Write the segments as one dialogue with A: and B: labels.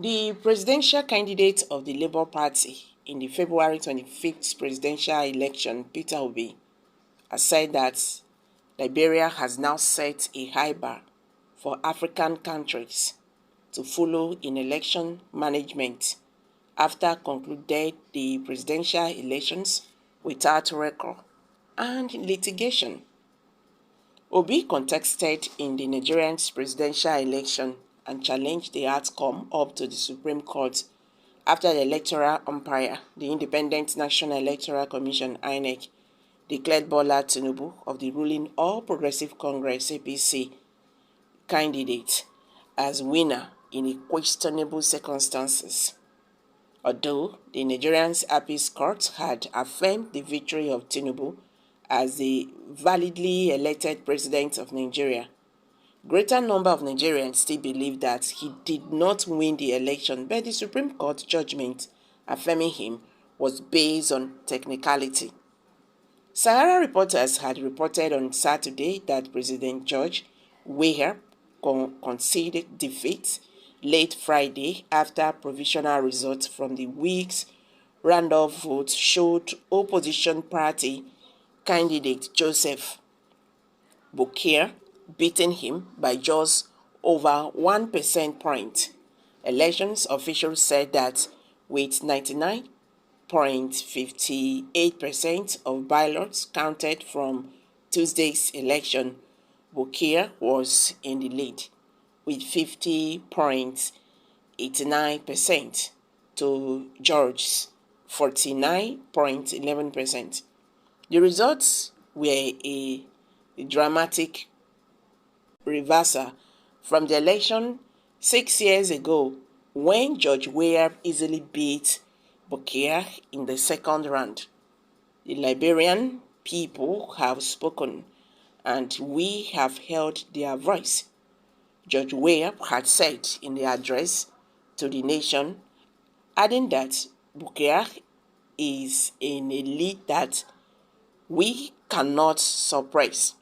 A: The presidential candidate of the Labour Party in the February 25th presidential election, Peter Obi, has said that Liberia has now set a high bar for African countries to follow in election management after concluded the presidential elections without record and litigation. Obi contested in the Nigerian presidential election and challenged the outcome up to the Supreme Court after the electoral umpire, the Independent National Electoral Commission (INEC), declared Bola Tinubu of the ruling All Progressive Congress (APC) candidate as winner in questionable circumstances. Although the Nigerian Appeals Court had affirmed the victory of Tinubu as the validly elected president of Nigeria, greater number of Nigerians still believe that he did not win the election, but the Supreme Court judgment affirming him was based on technicality. Sahara reporters had reported on Saturday that President George Weah conceded defeat late Friday after provisional results from the week's round-off vote showed opposition party candidate Joseph Boakai beating him by just over 1% point. Elections officials said that with 99.58% of ballots counted from Tuesday's election, Boakai was in the lead with 50.89% to George's 49.11%. The results were a dramatic reversal from the election 6 years ago when George Weah easily beat Boakai in the second round. The Liberian people have spoken and we have held their voice, George Weah had said in the address to the nation, adding that Boakai is in a lead that we cannot suppress.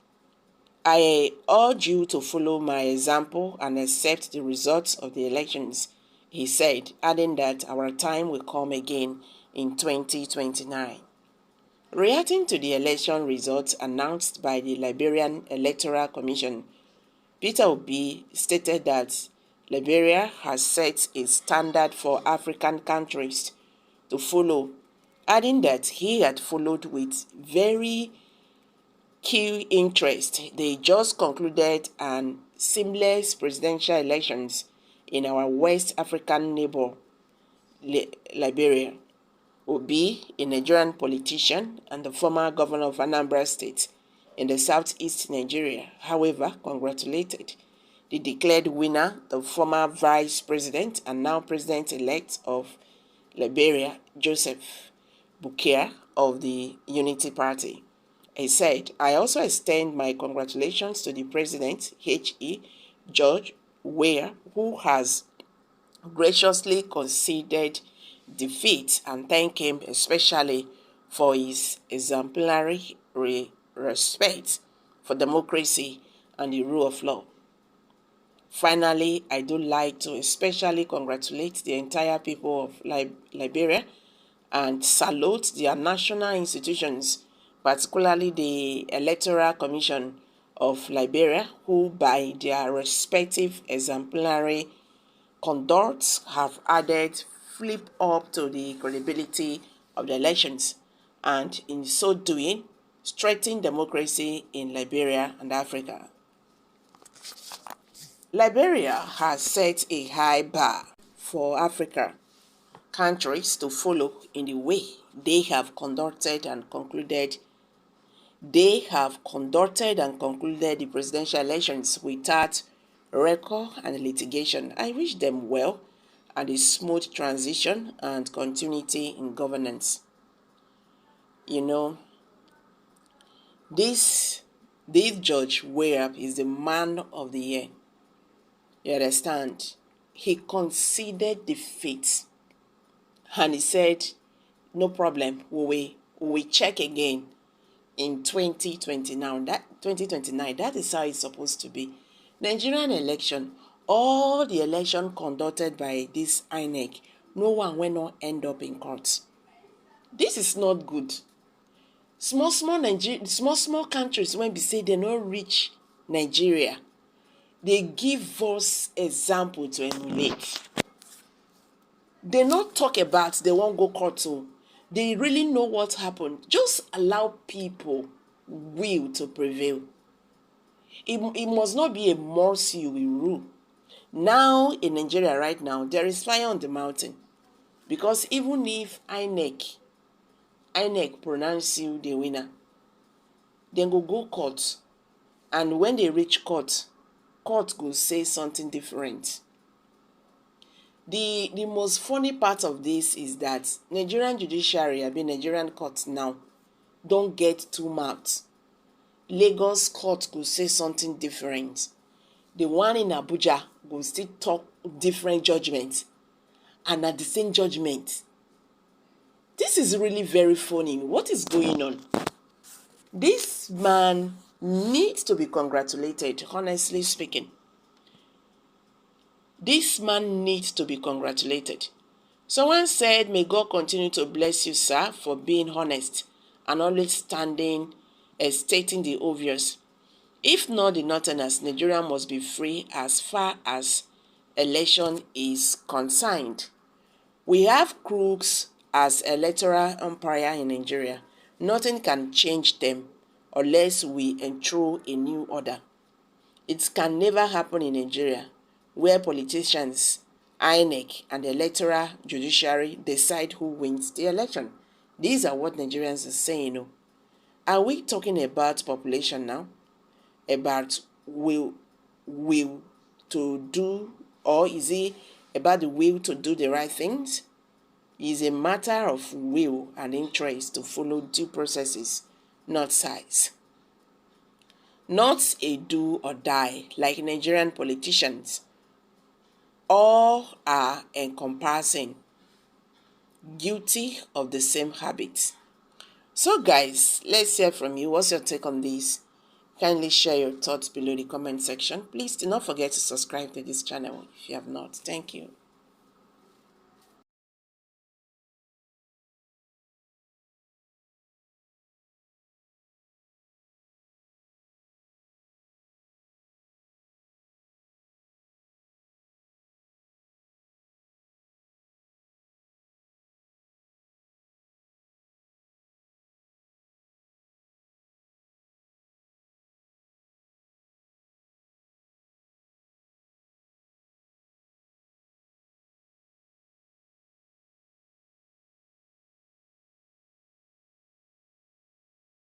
A: I urge you to follow my example and accept the results of the elections, he said, adding that our time will come again in 2029. Reacting to the election results announced by the Liberian Electoral Commission, Peter Obi stated that Liberia has set a standard for African countries to follow, adding that he had followed with very key interest the just concluded and seamless presidential elections in our West African neighbor, Liberia. Obi, a Nigerian politician and the former governor of Anambra State in the southeast Nigeria, however, congratulated the declared winner, the former vice president and now president-elect of Liberia, Joseph Boakai of the Unity Party. He said, I also extend my congratulations to the president, H.E. George Weah, who has graciously conceded defeat, and thank him especially for his exemplary respect for democracy and the rule of law. Finally, I do like to especially congratulate the entire people of Liberia and salute their national institutions, particularly the Electoral Commission of Liberia, who by their respective exemplary conduct have added flip up to the credibility of the elections and in so doing strengthen democracy in Liberia and Africa. Liberia has set a high bar for Africa countries to follow in the way they have conducted and concluded the presidential elections without record and litigation. I wish them well and a smooth transition and continuity in governance. You know, this George Weah is the man of the year. You understand? He conceded defeat and he said, no problem, we will check again in 2029. That is how it's supposed to be. Nigerian election, all the election conducted by this INEC, no one will not end up in court. This is not good. Small countries, when we say they not reach Nigeria, they give us example to emulate. They not talk about they won't go court, so they really know what happened. Just allow people will to prevail. It must not be a mercy we rule. Now in Nigeria right now, there is fire on the mountain. Because even if INEC pronounce you the winner, then go court. And when they reach court will say something different. The most funny part of this is that Nigerian judiciary, Nigerian courts now, don't get two mouths. Lagos court will say something different. The one in Abuja will still talk different judgments. And at the same judgment. This is really very funny. What is going on? This man needs to be congratulated, honestly speaking. This man needs to be congratulated. Someone said, may God continue to bless you, sir, for being honest and always stating the obvious. If not, the Northerners, Nigeria must be free as far as election is concerned. We have crooks as electoral umpire in Nigeria. Nothing can change them unless we enthrone a new order. It can never happen in Nigeria, where politicians, INEC, and the electoral judiciary decide who wins the election. These are what Nigerians are saying. Are we talking about population now? About will to do, or is it about the will to do the right things? It is a matter of will and interest to follow due processes, not size. Not a do or die like Nigerian politicians. All are encompassing, guilty of the same habits. So guys, let's hear from you. What's your take on this? Kindly share your thoughts below the comment section. Please do not forget to subscribe to this channel if you have not. Thank you.